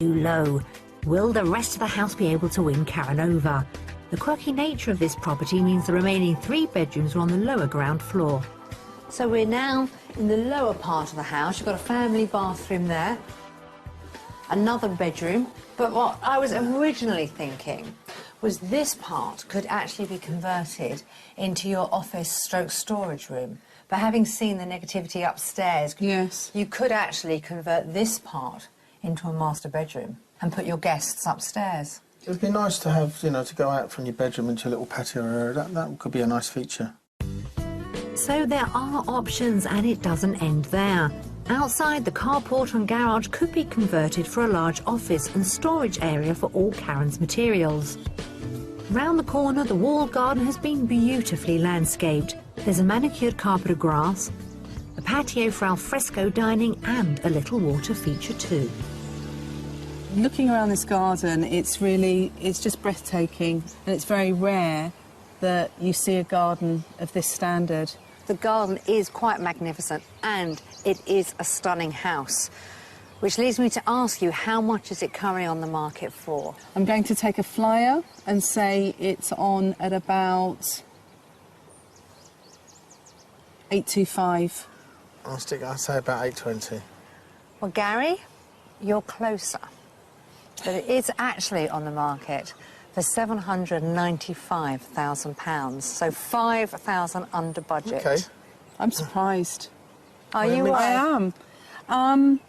too low. Will the rest of the house be able to win Karen over? The quirky nature of this property means the remaining 3 bedrooms are on the lower ground floor. So we're now in the lower part of the house. You've got a family bathroom there, another bedroom. But what I was originally thinking was this part could actually be converted into your office/storage room. But having seen the negativity upstairs, yes, you could actually convert this part into a master bedroom and put your guests upstairs. It would be nice to have, you know, to go out from your bedroom into a little patio area. That could be a nice feature. So there are options, and it doesn't end there. Outside, the carport and garage could be converted for a large office and storage area for all Karen's materials. Round the corner, the walled garden has been beautifully landscaped. There's a manicured carpet of grass, a patio for alfresco dining, and a little water feature too. Looking around this garden, it's just breathtaking, and it's very rare that you see a garden of this standard. The garden is quite magnificent, and it is a stunning house, which leads me to ask you, how much is it currently on the market for? I'm going to take a flyer and say it's on at about 825. I'd say about 820. Well, Gary, you're closer. But it is actually on the market for £795,000, so £5,000 under budget. OK. I'm surprised. Are you? I am.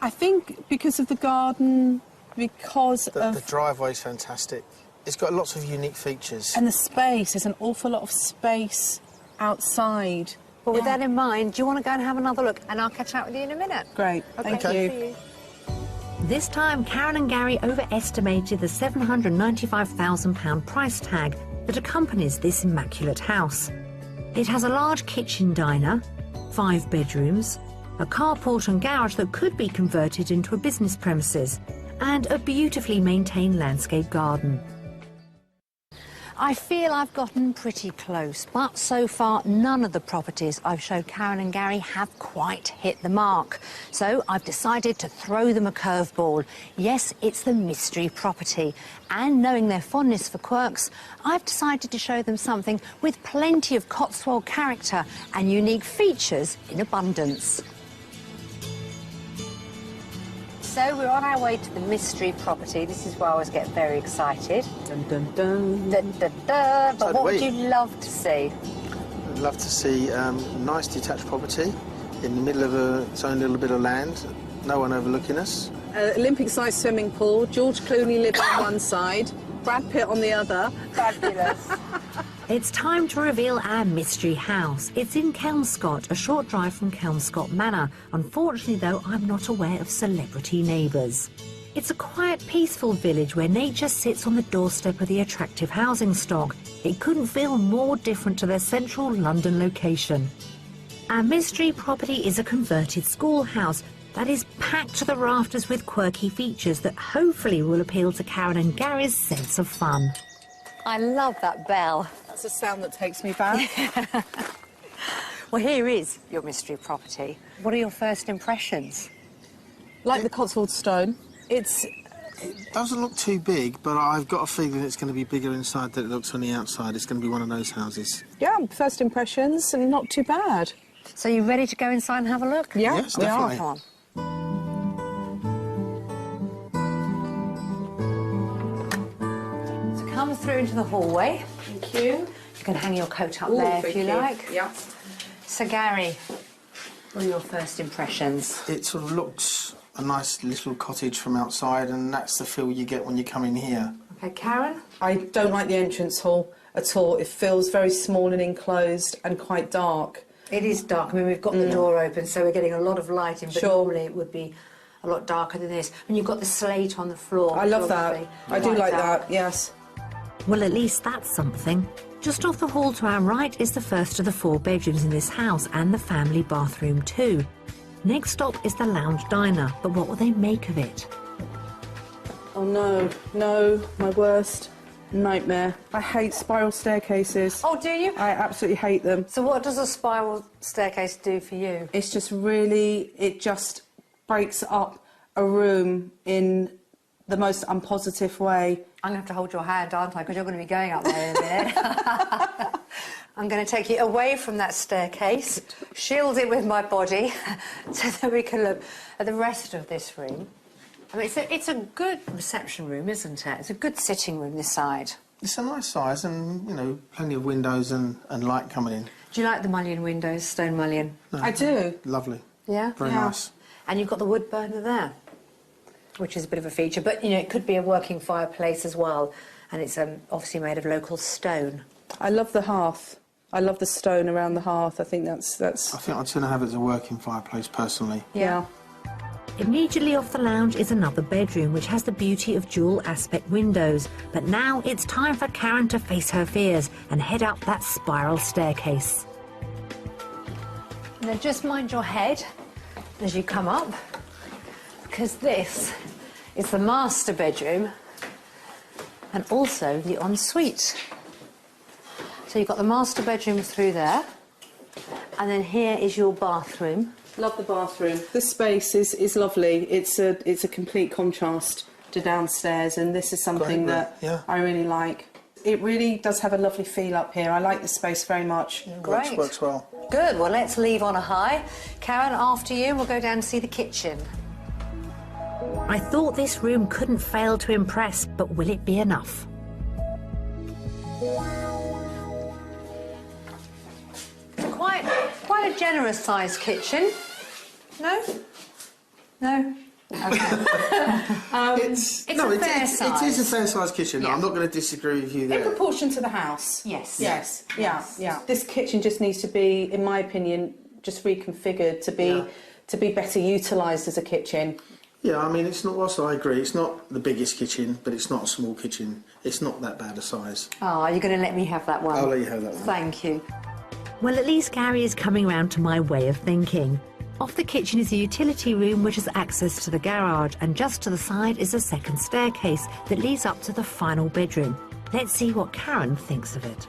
I think because of the garden, because of... The driveway's fantastic. It's got lots of unique features. And the space, there's an awful lot of space outside. But with that in mind, do you want to go and have another look? And I'll catch up with you in a minute. Great, thank you. This time, Karen and Gary overestimated the £795,000 price tag that accompanies this immaculate house. It has a large kitchen diner, 5 bedrooms, a carport and garage that could be converted into a business premises, and a beautifully maintained landscape garden. I feel I've gotten pretty close, but so far none of the properties I've showed Karen and Gary have quite hit the mark. So I've decided to throw them a curveball. Yes, it's the mystery property. And knowing their fondness for quirks, I've decided to show them something with plenty of Cotswold character and unique features in abundance. So we're on our way to the mystery property. This is where I always get very excited. Dun, dun, dun. Dun, dun, dun. But what would you love to see? I'd love to see a nice detached property in the middle of its own little bit of land, no one overlooking us. Olympic-sized swimming pool, George Clooney living on one side, Brad Pitt on the other. Fabulous. It's time to reveal our mystery house. It's in Kelmscott, a short drive from Kelmscott Manor. Unfortunately, though, I'm not aware of celebrity neighbours. It's a quiet, peaceful village where nature sits on the doorstep of the attractive housing stock. It couldn't feel more different to their central London location. Our mystery property is a converted schoolhouse that is packed to the rafters with quirky features that hopefully will appeal to Karen and Gary's sense of fun. I love that bell. That's a sound that takes me back. Well, here is your mystery property. What are your first impressions? Like the Cotswold stone, It doesn't look too big, but I've got a feeling it's going to be bigger inside than it looks on the outside. It's going to be one of those houses. yeah, first impressions, and not too bad. So you ready to go inside and have a look? Yeah, Yes, we are. definitely. Come on. So come through into the hallway. Thank you. You can hang your coat up there if you like. Yeah. So, Gary, what are your first impressions? It sort of looks a nice little cottage from outside, and that's the feel you get when you come in here. Okay, Karen? I don't like the entrance hall at all. It feels very small and enclosed and quite dark. It is dark. I mean, we've got the door open, so we're getting a lot of light in, but Sure. normally it would be a lot darker than this. And you've got the slate on the floor. I love obviously. that. I do like that, yes. Well, at least that's something. Just off the hall to our right is the first of the 4 bedrooms in this house, and the family bathroom too. Next stop is the lounge diner, but what will they make of it? Oh no, no, my worst nightmare. I hate spiral staircases. Oh, do you? I absolutely hate them. So what does a spiral staircase do for you? It's just really, it just breaks up a room in the most unpositive way. I'm going to have to hold your hand, aren't I? Because you're going to be going up there in a minute. I'm going to take you away from that staircase, shield it with my body, so that we can look at the rest of this room. I mean, it's a good reception room, isn't it? It's a good sitting room, this side. It's a nice size and, you know, plenty of windows and light coming in. Do you like the mullion windows, stone mullion? No, I do. Lovely. Yeah? Very nice. And you've got the wood burner there, which is a bit of a feature. But, you know, it could be a working fireplace as well. And it's obviously made of local stone. I love the hearth. I love the stone around the hearth. I think that's... I think I'd sooner have it as a working fireplace, personally. Yeah. Immediately off the lounge is another bedroom, which has the beauty of dual aspect windows. But now it's time for Karen to face her fears and head up that spiral staircase. Now just mind your head as you come up, because this is the master bedroom and also the ensuite. So you've got the master bedroom through there, and then here is your bathroom. Love the bathroom. The space is lovely. It's a complete contrast to downstairs, and this is something that I really like. It really does have a lovely feel up here. I like the space very much. Great. Works well. Good. Well, let's leave on a high. Karen, after you, we'll go down and see the kitchen. I thought this room couldn't fail to impress, but will it be enough? Quite a generous-sized kitchen. No? No? Okay. It's a fair size. It is a fair-sized kitchen. Yeah. No, I'm not going to disagree with you there. In proportion to the house. Yes. Yes. Yeah. This kitchen just needs to be, in my opinion, just reconfigured to be better utilised as a kitchen. Yeah, I mean, it's not. Also, I agree. It's not the biggest kitchen, but it's not a small kitchen. It's not that bad a size. Oh, you're going to let me have that one? I'll let you have that one. Thank you. Well, at least Gary is coming round to my way of thinking. Off the kitchen is a utility room which has access to the garage, and just to the side is a second staircase that leads up to the final bedroom. Let's see what Karen thinks of it.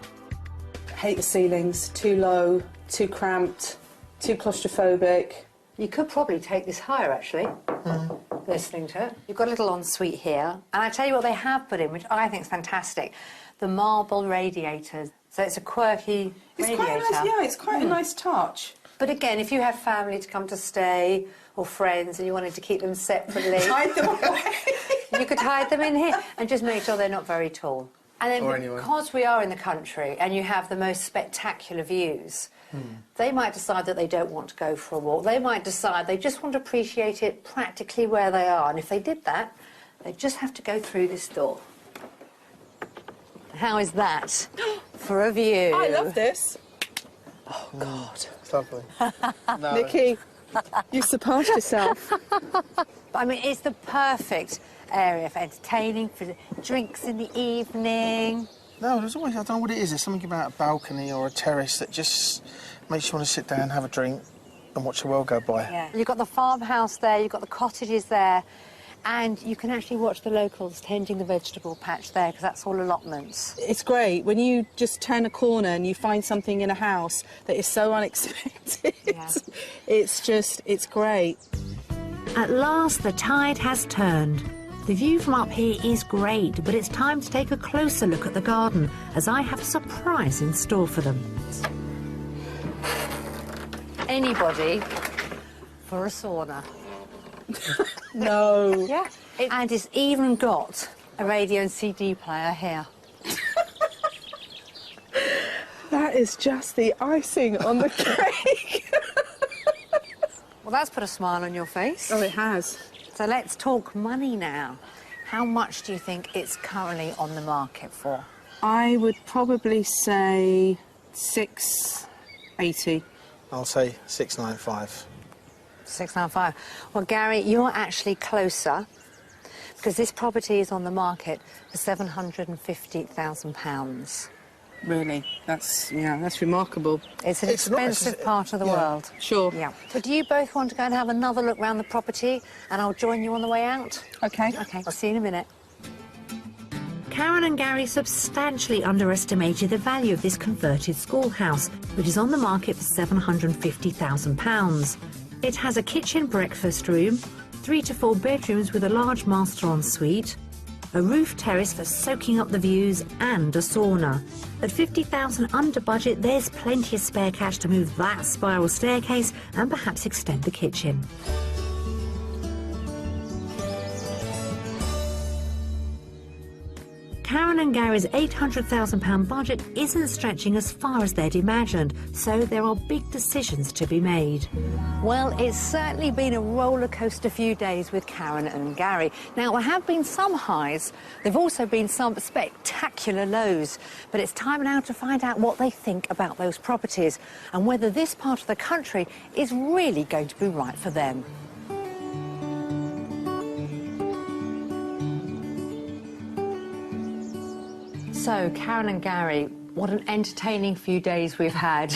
Hate the ceilings. Too low, too cramped, too claustrophobic. You could probably take this higher, actually, listening to it. You've got a little ensuite here, and I tell you what they have put in, which I think is fantastic, the marble radiators. So it's a quirky radiator. Quite nice, yeah, it's quite a nice touch. But again, if you have family to come to stay, or friends, and you wanted to keep them separately... Hide them away. You could hide them in here, and just make sure they're not very tall. And then because we are in the country, and you have the most spectacular views, they might decide that they don't want to go for a walk. They might decide they just want to appreciate it practically where they are. And if they did that, they just have to go through this door. How is that for a view? I love this. Oh, God. It's lovely. No. Nikki, you surpassed yourself. I mean, it's the perfect area for entertaining, for drinks in the evening. No, there's always, I don't know what it is, there's something about a balcony or a terrace that just makes you want to sit down, have a drink and watch the world go by. Yeah. You've got the farmhouse there, you've got the cottages there, and you can actually watch the locals tending the vegetable patch there, because that's all allotments. It's great when you just turn a corner and you find something in a house that is so unexpected. Yeah. It's great. At last, the tide has turned. The view from up here is great, but it's time to take a closer look at the garden, as I have a surprise in store for them. Anybody for a sauna? No. Yeah. And it's even got a radio and CD player here. That is just the icing on the cake. Well, that's put a smile on your face. Oh, it has. So let's talk money now. How much do you think it's currently on the market for? I would probably say 680. I'll say 695. 695. Well, Gary, you're actually closer, because this property is on the market for £750,000. Really? That's remarkable. It's an expensive part of the world. Sure. Yeah. So do you both want to go and have another look round the property, and I'll join you on the way out? Okay. OK, I'll see you in a minute. Karen and Gary substantially underestimated the value of this converted schoolhouse, which is on the market for £750,000. It has a kitchen breakfast room, 3 to 4 bedrooms with a large master ensuite, a roof terrace for soaking up the views, and a sauna. At 50,000 under budget, there's plenty of spare cash to move that spiral staircase and perhaps extend the kitchen. Karen and Gary's £800,000 budget isn't stretching as far as they'd imagined, so there are big decisions to be made. Well, it's certainly been a rollercoaster few days with Karen and Gary. Now, there have been some highs, there have also been some spectacular lows, but it's time now to find out what they think about those properties and whether this part of the country is really going to be right for them. So, Karen and Gary, what an entertaining few days we've had.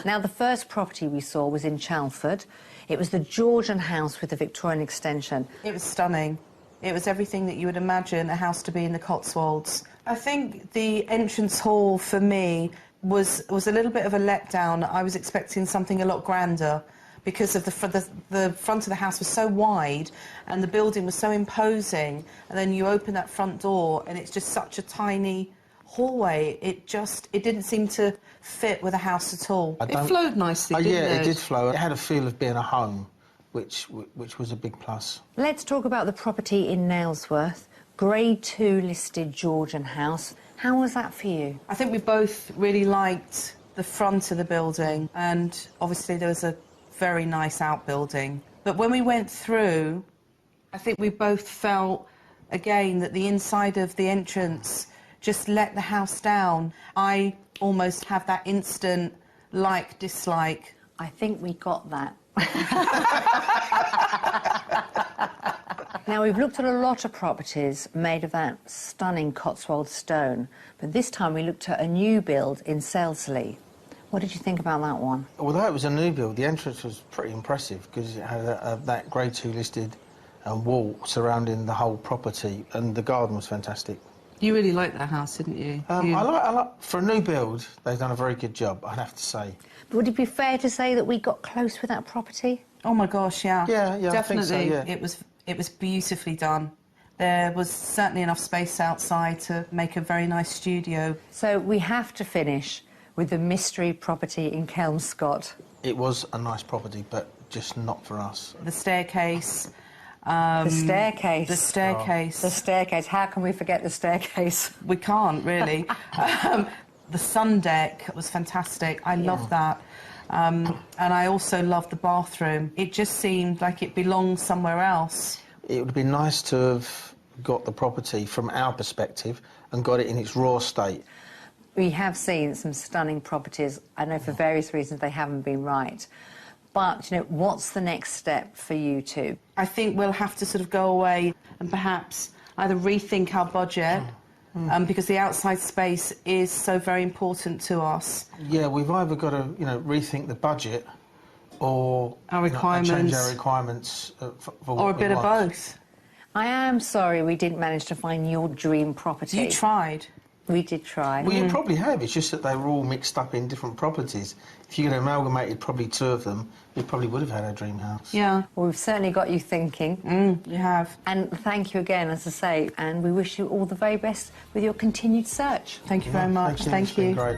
Now, the first property we saw was in Chelmsford. It was the Georgian house with the Victorian extension. It was stunning. It was everything that you would imagine a house to be in the Cotswolds. I think the entrance hall, for me, was a little bit of a letdown. I was expecting something a lot grander because of the front of the house was so wide and the building was so imposing, and then you open that front door and it's just such a tiny hallway. It didn't seem to fit with the house at all. It flowed nicely, didn't it? Yeah, it did flow. It had a feel of being a home, which was a big plus. Let's talk about the property in Nailsworth, Grade 2 listed Georgian house. How was that for you? I think we both really liked the front of the building, and obviously there was a very nice outbuilding. But when we went through, I think we both felt, again, that the inside of the entrance just let the house down. I almost have that instant like-dislike. I think we got that. Now, we've looked at a lot of properties made of that stunning Cotswold stone, but this time we looked at a new build in Salesley. What did you think about that one? Although it was a new build, the entrance was pretty impressive because it had that Grade 2 listed wall surrounding the whole property, and the garden was fantastic. You really liked that house, didn't you? I like, for a new build, they've done a very good job, I'd have to say. But would it be fair to say that we got close with that property? Oh my gosh, yeah. Yeah, definitely. I think so, yeah. It was beautifully done. There was certainly enough space outside to make a very nice studio. So we have to finish with the mystery property in Kelmscott. It was a nice property, but just not for us. The staircase. The staircase. The staircase. The staircase. How can we forget the staircase? We can't, really. The sun deck was fantastic. I loved that. And I also loved the bathroom. It just seemed like it belonged somewhere else. It would have been nice to have got the property from our perspective and got it in its raw state. We have seen some stunning properties. I know for various reasons they haven't been right. But, you know, what's the next step for you two? I think we'll have to sort of go away and perhaps either rethink our budget, because the outside space is so very important to us. Yeah, we've either got to, you know, rethink the budget or our requirements. Change our requirements for what or a bit of both. I am sorry we didn't manage to find your dream property. You tried. We did try. Well, you probably have. It's just that they were all mixed up in different properties. If you had amalgamated probably two of them, we probably would have had our dream house. Yeah. Well, we've certainly got you thinking. You have. And thank you again, as I say, and we wish you all the very best with your continued search. Thank you very much. Thank you. It's been great.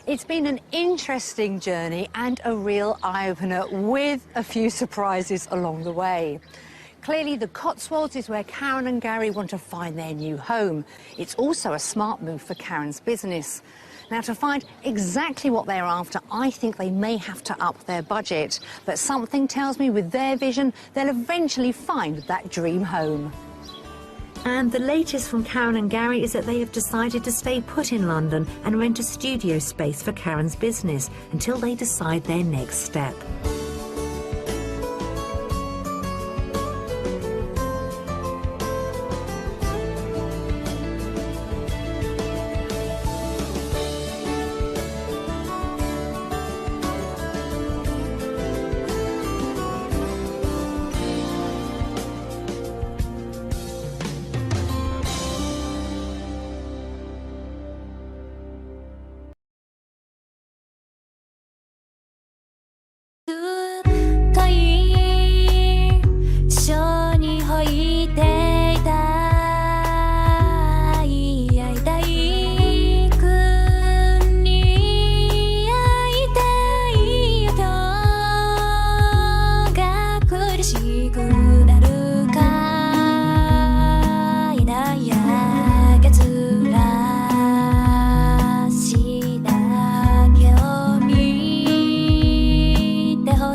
It's been an interesting journey and a real eye-opener with a few surprises along the way. Clearly, the Cotswolds is where Karen and Gary want to find their new home. It's also a smart move for Karen's business. Now, to find exactly what they're after, I think they may have to up their budget. But something tells me with their vision, they'll eventually find that dream home. And the latest from Karen and Gary is that they have decided to stay put in London and rent a studio space for Karen's business until they decide their next step.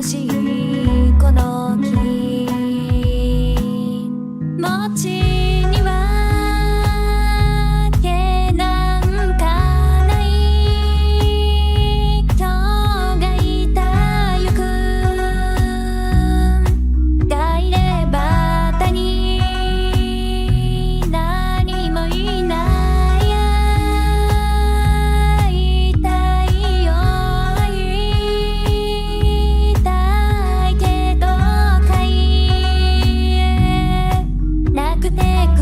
しいこの気持ちにはけなんかない今日がいたゆくがいれば他に何もいない会いたいよ会いたいけど会えなくてく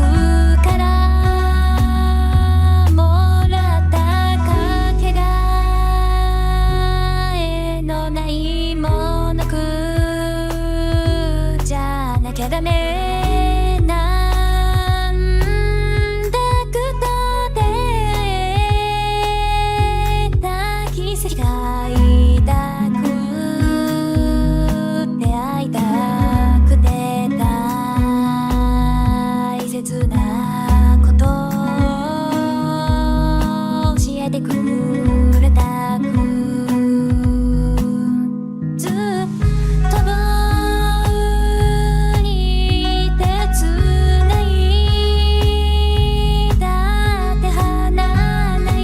からもらったかけがえのないものくじゃなきゃダメなんだくと出た奇跡が会いたくて会いたくて大切なこと教えてくれたくずっと僕に手つないだって離ない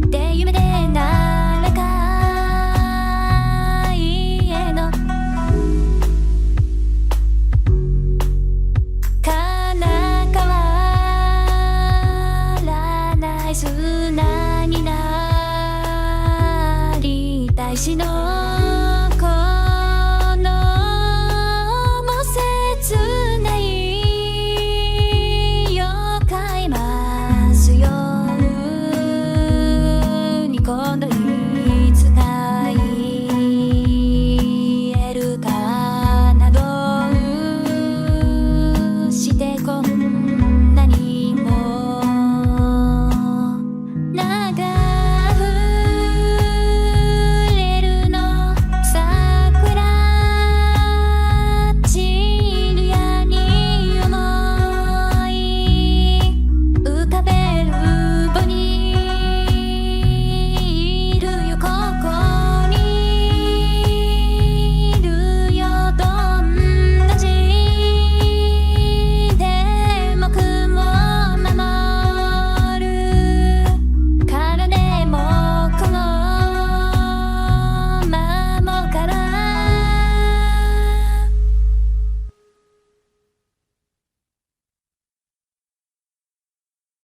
で夢でならかいへのかな変わらない砂になりたいしの